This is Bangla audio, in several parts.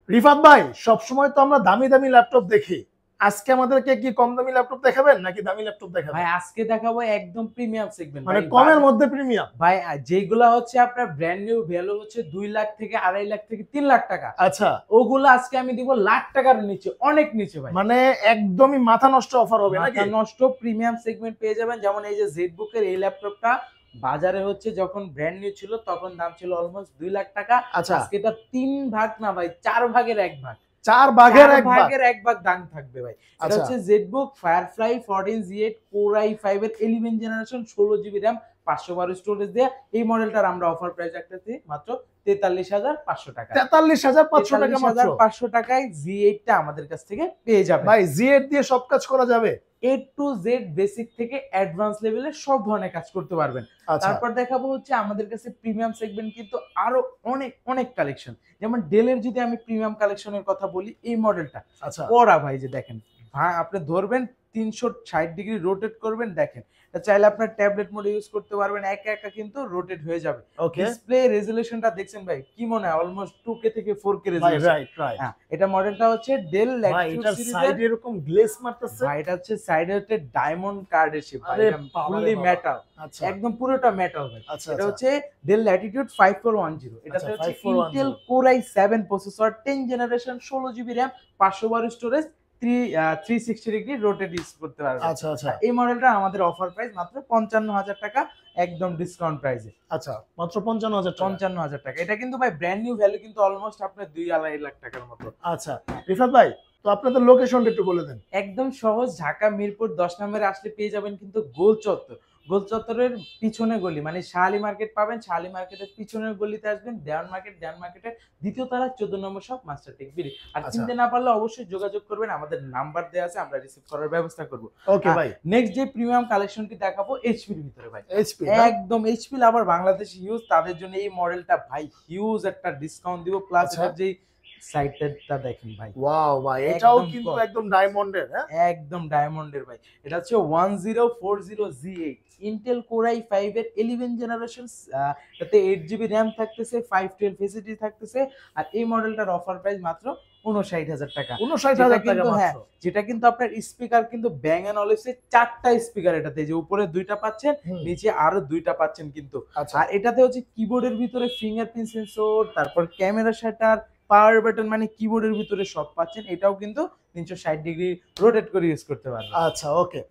রিফাত ভাই, সবসময় তো আমরা দামি দামি ল্যাপটপ দেখি। আজকে আমাদেরকে কি কম দামি ল্যাপটপ দেখাবেন নাকি দামি ল্যাপটপ দেখাবেন? ভাই আজকে দেখাবো একদম প্রিমিয়াম সেগমেন্ট মানে ভাই। কমের মধ্যে প্রিমিয়াম। ভাই যেগুলা হচ্ছে আপনার ব্র্যান্ড নিউ ভ্যালু হচ্ছে 2 লাখ থেকে 2.5 লাখ থেকে 3 লাখ টাকা। আচ্ছা, ওগুলো আজকে আমি দিব লাখ টাকার নিচে, অনেক নিচে ভাই। মানে একদমই মাথা নষ্ট অফার হবে নাকি? মাথা নষ্ট প্রিমিয়াম সেগমেন্ট পেয়ে যাবেন। যেমন এই যে জেডবুকের এই ল্যাপটপটা বাজারে হচ্ছে যখন ব্র্যান্ড নিউ ছিল তখন দাম ছিল অলমোস্ট 2 লাখ টাকা। আচ্ছা, আজকে এটা 3 ভাগ না ভাই, 4 ভাগের 1 ভাগ। 4 ভাগের 1 ভাগ। ভাগের 1 ভাগ দাম থাকবে ভাই। এটা আচ্ছা, হচ্ছে ZBook firefly 14Z Core i5 এর 11 জেনারেশন 16GB RAM 512 স্টোরেজ দিয়ে এই মডেলটার আমরা অফার প্রাইস রাখতেছি মাত্র 43,500 টাকা। 43,500 টাকা মাত্র। 43,500 টাকায় Z8 টা আমাদের কাছ থেকে পেয়ে যাবেন। ভাই Z8 দিয়ে সব কাজ করা যাবে? A to Z বেসিক থেকে অ্যাডভান্স লেভেলের সব ধরনের কাজ করতে পারবেন। আচ্ছা, তারপর দেখাবো হচ্ছে আমাদের কাছে প্রিমিয়াম সেগমেন্ট কিন্তু আরো অনেক অনেক কালেকশন। যেমন ডেলের যদি আমি প্রিমিয়াম কালেকশনের কথা বলি, এই মডেলটা আচ্ছা, কড়া ভাই, যে দেখেন ভাই, আপনি ধরবেন 360 ডিগ্রি রোটেট করবেন, দেখেন এটা চাইলে আপনার ট্যাবলেট মোডে ইউজ করতে পারবেন, একা একা কিন্তু রোটেট হয়ে যাবে। ওকে। ডিসপ্লে রেজোলিউশনটা দেখছেন ভাই, কি মনে হয় অলমোস্ট 2K থেকে 4K ভাই রেজোলিউশন। Right right. হ্যাঁ, এটা মডেলটা হচ্ছে ডেল ভাই ল্যাটিটিউড এটার সিরিজের। সাইডে এরকম গ্লেজ মারতেছে। ভাই এটা হচ্ছে সাইডে হচ্ছে ডায়মন্ড কার্ডের শেপ ভাই, আরে এটা বাবা ফুললি রে বাবা। মেটাল, আচ্ছা, একদম পুরোটা মেটাল ভাই। আচ্ছা, এটা আচ্ছা, হচ্ছে ডেল ল্যাটিটিউড 5410। এটাতে আচ্ছা, হচ্ছে 5410 Intel core i7 processor 10 generation 16GB RAM 512 storage 360 degree rotate use করতে পারবেন। আচ্ছা, আচ্ছা, এই মডেলটা আমাদের অফার প্রাইস মাত্র 55,000 টাকা, একদম ডিসকাউন্ট প্রাইসে। আচ্ছা, মাত্র 55,000 টাকা। 55,000 টাকা। এটা কিন্তু ভাই ব্র্যান্ড নিউ ভ্যালু কিন্তু অলমোস্ট আপনার 2-2.5 লাখ টাকার মতো। আচ্ছা, রিফাত ভাই, তো আপনাদের লোকেশনটা একটু বলে দেন। একদম সহজ, ঢাকা মিরপুর 10 নম্বরে আসলে পেয়ে যাবেন কিন্তু গোল চত্বর। গোল চত্বরের পিছনে গলি মানে শাহালি মার্কেট পাবেন, শাহালি মার্কেটের পিছনের গলিতে আসবেন, দেওয়ান মার্কেট, দেওয়ান মার্কেটের দ্বিতীয় তলা 14 নম্বর শপ মাস্টার টেক বিডি। আর আচ্ছা, চিনতে না পারলে অবশ্যই যোগাযোগ করবেন, আমাদের নাম্বার দেওয়া আছে, আমরা রিসিভ করার ব্যবস্থা করব। ওকে ভাই। নেক্সট যে প্রিমিয়াম কালেকশনটি দেখাবো এইচপির ভিতরে ভাই, এইচপি একদম এইচপি লাভার বাংলাদেশ ইউজ তাদের জন্য এই মডেলটা ভাই হিউজ একটা ডিসকাউন্ট দিব, প্লাস আচ্ছা। এটার যে সাইডটা দেখেন ভাই, ওয়াও ভাই, এটাও একদম কিন্তু কম। একদম ডায়মন্ডের। হ্যাঁ, একদম ডায়মন্ডের ভাই। এটা হচ্ছে 1040Z8 ইন্টেল কোর i5 এর 11 জেনারেশন, এটাতে 8GB RAM থাকতেছে, 512 এসএসডি থাকতেছে। আর এই মডেলটার অফার প্রাইস মাত্র 59,000 টাকা। 59,000 টাকা হ্যাঁ, মাত্র। যেটা কিন্তু আপনার স্পিকার কিন্তু ব্যাং এন্ড অলিভসের 4টা স্পিকার এটাতে, যে উপরে 2টা পাচ্ছেন, নিচে আরো 2টা পাচ্ছেন কিন্তু। আচ্ছা, আর এটাতে হচ্ছে কিবোর্ডের ভিতরে ফিঙ্গারপ্রিন্ট সেন্সর, তারপর ক্যামেরা শাটার, পাওয়ার বাটন, মানে কিবোর্ডের ভিতরে সব পাচ্ছেন। এটাও কিন্তু 360 ডিগ্রি রোটেট করে ইউজ করতে পারবেন। আচ্ছা, ওকে।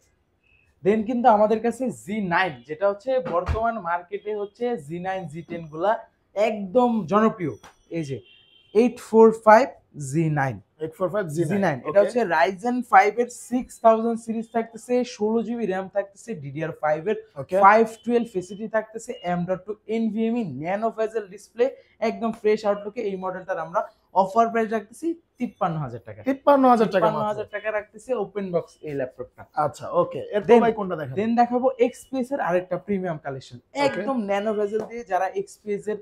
দেন কিন্তু আমাদের কাছে Z9, যেটা হচ্ছে বর্তমান মার্কেটে হচ্ছে Z9 Z10 গুলা একদম জনপ্রিয়। এই যে 845 Z9, 845 Z9 এটা হচ্ছে Ryzen 5 এর 6000 সিরিজ থাকতেছে, 16GB RAM থাকতেছে, DDR5 এর 512 এসএসডি থাকতেছে, M.2 NVMe nano Fazal display, একদম ফ্রেশ আউটলুকে এই মডেলটার আমরা অফার প্রাইস রাখতেছি 53,000 টাকা। 53,000 টাকা 53,000 টাকা রাখতেছি ওপেন বক্স এই ল্যাপটপটা। আচ্ছা, ওকে। এরপর ভাই কোনটা দেখাবেন? দেন দেখাবো XPS এর আরেকটা প্রিমিয়াম কালেকশন, একদম ন্যানো ভেজেল দিয়ে যারা XPS এর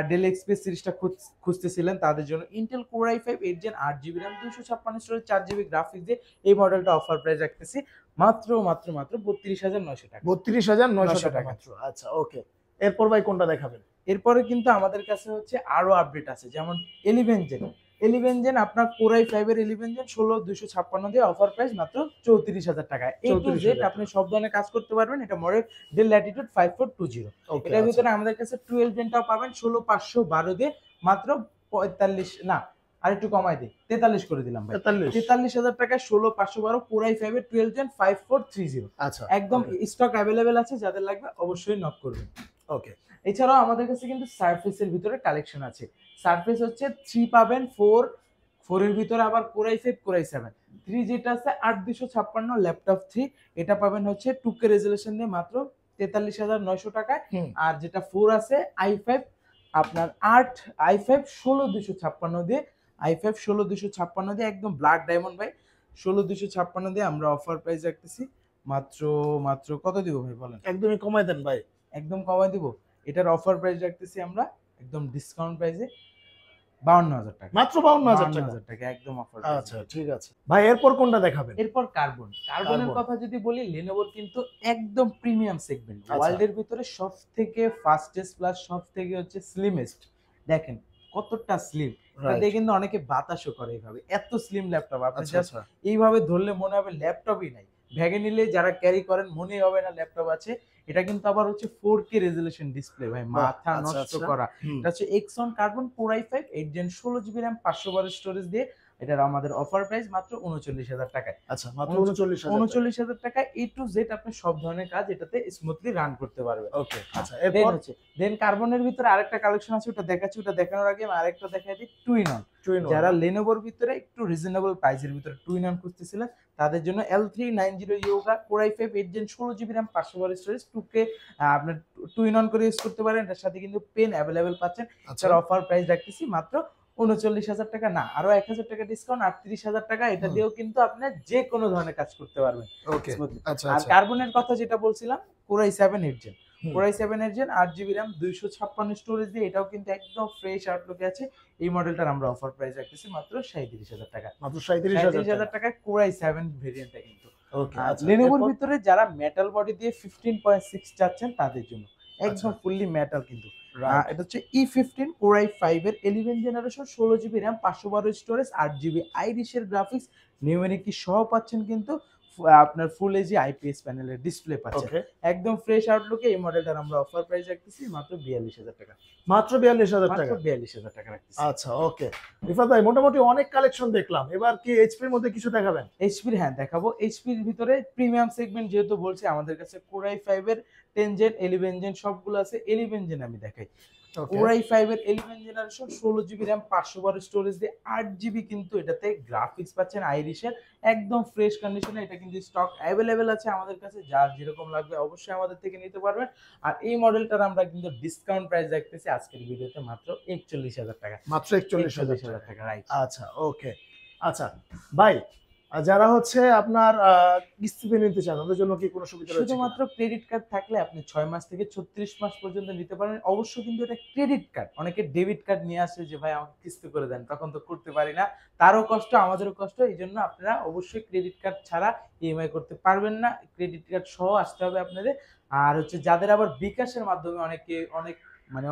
ডেল XPS সিরিজটা খুঁজতেছিলেন তাদের জন্য Intel core i5 8 Gen 8GB RAM 256 storage 4GB graphics দিয়ে এই মডেলটা অফার প্রাইস রাখতেছি মাত্র 32,900 টাকা। 32,900 টাকা মাত্র। আচ্ছা, ওকে। এরপর ভাই কোনটা দেখাবেন? এরপরে কিন্তু আমাদের কাছে হচ্ছে আরো আপডেট আছে, যেমন 11 জেন আপনার কোর i5 এর 11 জেন 16,256 দিয়ে অফার প্রাইস মাত্র 34,000 টাকা। A to Z আপনি সব ধরনের কাজ করতে পারবেন। এটা মডেল ডেল ল্যাটিটিউড 5420। এটার ভিতরে আমাদের কাছে 12 জেনটাও পাবেন 16,512 দিয়ে মাত্র 45 না, আরেকটু কমাই দিই, 43 করে দিলাম ভাই। 43,000 টাকায় 16,512 কোর i5 এর 12 জেন 5430। আচ্ছা, একদম স্টক অ্যাভেলেবেল আছে, যাদের লাগবে অবশ্যই নক করবেন। ওকে। এছাড়াও আমাদের কাছে কিন্তু সারফেসের ভিতরে কালেকশন আছে। সারফেস হচ্ছে 3 পাবেন, 4 এর ভিতরে আবার কোর i5 কোর i7। 3 যেটা আছে 8256 ল্যাপটপ 3, এটা পাবেন হচ্ছে 2K রেজোলিউশন দিয়ে মাত্র 43,900 টাকায়। আর যেটা 4 আছে i5 আপনার 8 i5 16,256 দিয়ে, i5 16,256 দিয়ে একদম ব্ল্যাক ডায়মন্ড ভাই, 16,256 দিয়ে আমরা অফার প্রাইস রাখতেছি মাত্র কত দিব ভাই বলেন? একদমই কমাই দেন ভাই। একদম কমাই দিব। এটার অফার প্রাইস রাখতেছি আমরা একদম ডিসকাউন্ট প্রাইসে 52,000 টাকা। মাত্র 52,000 টাকা। 52,000 টাকা একদম অফার। আচ্ছা, ঠিক আছে ভাই। এরপর কোনটা দেখাবেন? এরপর কার্বনের কথা যদি বলি, লেনোভোর কিন্তু একদম প্রিমিয়াম সেগমেন্ট, ওয়ার্ল্ডের ভিতরে সবথেকে ফাস্টেস্ট প্লাস সবথেকে হচ্ছে স্লিমেস্ট। দেখেন কতটা স্লিম, এটা রাইট। দিয়ে কিন্তু অনেকে বাতাসও করে এইভাবে, এত স্লিম ল্যাপটপ আপনি আচ্ছা জাস্ট আচ্ছা। এইভাবে ধরলে মনে হবে ল্যাপটপই নাই, ব্যাগে নিলে যারা ক্যারি করেন মনেই হবে না ল্যাপটপ আছে। এটা কিন্তু আবার হচ্ছে 4K রেজোলিউশন ডিসপ্লে ভাই, বাহ! মাথা আচ্ছা নষ্ট আচ্ছা। করা। হুম। এটা হচ্ছে Exon Carbon Core i5 8 Gen 16 GB RAM 500 বারের স্টোরেজ দিয়ে। এটার আমাদের অফার প্রাইস মাত্র ৩৯,০০০ টাকায়। আচ্ছা, মাত্র ৩৯,০০০ টাকা। ৩৯,০০০ টাকায় A to Z আপনি সব ধরনের কাজ এটাতে স্মুথলি রান করতে পারবেন। ওকে, আচ্ছা দেন এরপর? হচ্ছে কার্বনের ভিতরে আরেকটা কালেকশন আছে, ওটা দেখাচ্ছি। ওটা দেখানোর আগে আমি আরেকটা দেখাই দিই, two in one. Two in one যারা না? Lenovoর ভিতরে একটু রিজনেবল প্রাইসের ভিতরে টু ইন ওয়ান খুঁজতেছিলেন, তাদের জন্য L390 Yoga Core i5 8 Gen 16 GB RAM 500 বারের স্টোরেজ 2K আপনার টু ইন ওয়ান করে ইউজ করতে পারেন। এটার সাথে কিন্তু পেন অ্যাভেলেবেল পাচ্ছেন। আচ্ছা। এটার অফার প্রাইস রাখতেছি মাত্র ৩৯,০০০ টাকা, না আরো ১,০০০ টাকা ডিসকাউন্ট ৩৮,০০০ টাকা। এটা হুম। দিয়েও কিন্তু আপনি যে কোনো ধরনের কাজ করতে পারবেন ওকে। স্মুথলি। আচ্ছা আর আচ্ছা। কার্বনের কথা যেটা বলছিলাম, Core i7 8 Gen হুম। Core i7 8 Gen 8 GB RAM 256 storage দিয়ে, এটাও কিন্তু একদম ফ্রেশ আউটলুকে আছে। এই মডেলটার আমরা অফার প্রাইস রাখতেছি মাত্র ৩৭,০০০ টাকা। মাত্র ৩৭,০০০ ৩৭,০০০ টাকা। টাকায় Core i7 ভেরিয়েন্টটা কিন্তু। ওকে, আর আচ্ছা Lenovoর এরপর? ভিতরে যারা মেটাল বডি দিয়ে 15.6 চাচ্ছেন তাদের জন্য আচ্ছা, একদম ফুললি মেটাল কিন্তু। রাইট। এটা হচ্ছে E15 Core i5 এর 11 generation 16 GB RAM 512 storage 8 GB আইরিশের গ্রাফিক্স, নিউমেরিক কি সহ পাচ্ছেন কিন্তু। আপনার ফুল এইচডি আইপিএস প্যানেলের ডিসপ্লে পাচ্ছেন। ওকে। একদম ফ্রেশ আউটলুকে এই মডেলটার আমরা অফার প্রাইস রাখতেছি মাত্র ৪২,০০০ টাকা। মাত্র ৪২,০০০ মাত্র টাকা। ৪২,০০০ টাকা রাখতেছি। আচ্ছা, ওকে। রিফাত ভাই মোটামুটি অনেক কালেকশন দেখলাম। এবার কি এইচপির মধ্যে কিছু দেখাবেন? এইচপির হ্যাঁ দেখাবো। এইচপির ভিতরে প্রিমিয়াম সেগমেন্ট যেহেতু বলছি, আমাদের কাছে Core i5 এর 10 জেন 11 জেন সবগুলো আছে। 11 জেন আমি দেখাই। ওকে। Core i5 এর 11 জেনারেশন 16 জিবি RAM 500 বারের স্টোরেজ দিয়ে 8 জিবি কিন্তু এটাতে গ্রাফিক্স পাচ্ছেন আইরিশের, একদম ফ্রেশ কন্ডিশনে। এটা কিন্তু স্টক অ্যাভেলেবেল আছে আমাদের কাছে, যার যেরকম লাগবে অবশ্যই আমাদের থেকে নিতে পারবেন। আর এই মডেলটার আমরা কিন্তু ডিসকাউন্ট প্রাইস রাখতেছি আজকের ভিডিওতে মাত্র ৪১,০০০ টাকা। মাত্র ৪১,০০০ ৪১,০০০ টাকা। টাকা রাইট। আচ্ছা, ওকে। আচ্ছা ভাই, যারা হচ্ছে আপনার কিস্তিতে নিতে চান তাদের জন্য কি কোনো সুবিধা রয়েছে কিনা? শুধুমাত্র ক্রেডিট কার্ড থাকলে আপনি ৬ মাস থেকে ৩৬ মাস পর্যন্ত নিতে পারেন। অবশ্য কিন্তু এটা ক্রেডিট কার্ড। অনেকে ডেবিট কার্ড নিয়ে আসে যে ভাই আমাকে কিস্তি করে দেন। তখন তো করতে পারি না। তারও কষ্ট আমাদেরও কষ্ট। এজন্য আপনারা অবশ্যই ক্রেডিট কার্ড ছাড়া ইএমআই করতে পারবেন না। ক্রেডিট কার্ড সহ আসতে হবে আপনাদের। আর হচ্ছে যাদের আবার বিকাশের মাধ্যমে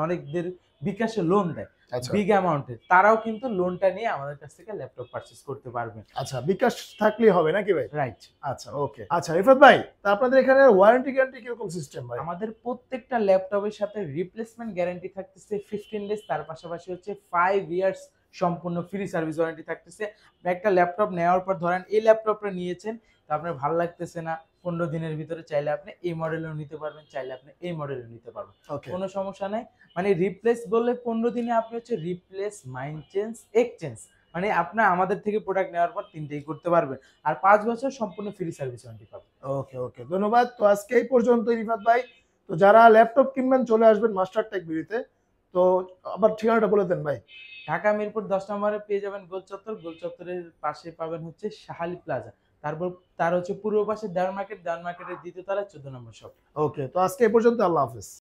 অনেকদের বিকাশে লোন দেয় আচ্ছা। বিগ অ্যামাউন্টের, তারাও কিন্তু লোনটা নিয়ে আমাদের কাছ থেকে ল্যাপটপ পারচেজ করতে পারবেন। আচ্ছা, বিকাশ থাকলেই হবে নাকি ভাই? রাইট। আচ্ছা, ওকে। আচ্ছা রিফাত ভাই, তা আপনাদের এখানে ওয়ারেন্টি গ্যারান্টি কিরকম সিস্টেম ভাই? আমাদের প্রত্যেকটা ল্যাপটপের সাথে রিপ্লেসমেন্ট গ্যারান্টি থাকতেছে 15 ডেজ, তার পাশাপাশি হচ্ছে 5 ইয়ার্স সম্পূর্ণ ফ্রি সার্ভিস ওয়ারেন্টি থাকতেছে। একটা ল্যাপটপ নেওয়ার পর ধরেন এই ল্যাপটপটা নিয়েছেন, তো আপনার ভালো লাগতেছে না, 15 দিনের ভিতরে চাইলে আপনি এই মডেলও নিতে পারবেন, চাইলে আপনি এই মডেলও নিতে পারবেন। ওকে। কোনো সমস্যা নাই। মানে রিপ্লেস বললে 15 দিনে আপনি হচ্ছে রিপ্লেস, মাইন্ড চেঞ্জ, এক্সচেঞ্জ, মানে আপনার আমাদের থেকে প্রোডাক্ট নেওয়ার পর 3টেই করতে পারবেন। আর 5 বছর সম্পূর্ণ ফ্রি সার্ভিস ওয়ারেন্টি পাবেন। ওকে, ওকে। ধন্যবাদ। তো আজকে এই পর্যন্তই রিফাত ভাই। তো যারা ল্যাপটপ কিনবেন চলে আসবেন মাস্টার টেক বিডিতে। তো আবার ঠিকানাটা বলে দেন ভাই। ঢাকা মিরপুর ১০ নম্বরে পেয়ে যাবেন গোল চত্বর। গোল চত্বরের পাশে পাবেন হচ্ছে শাহালি প্লাজা। তারপর তার হচ্ছে পূর্ব পাশে দেওয়ান মার্কেট, দেওয়ান মার্কেটের ২য় তলায় ১৪ নম্বর শপ। ওকে। তো আজকে এই পর্যন্ত। আল্লাহ হাফেজ।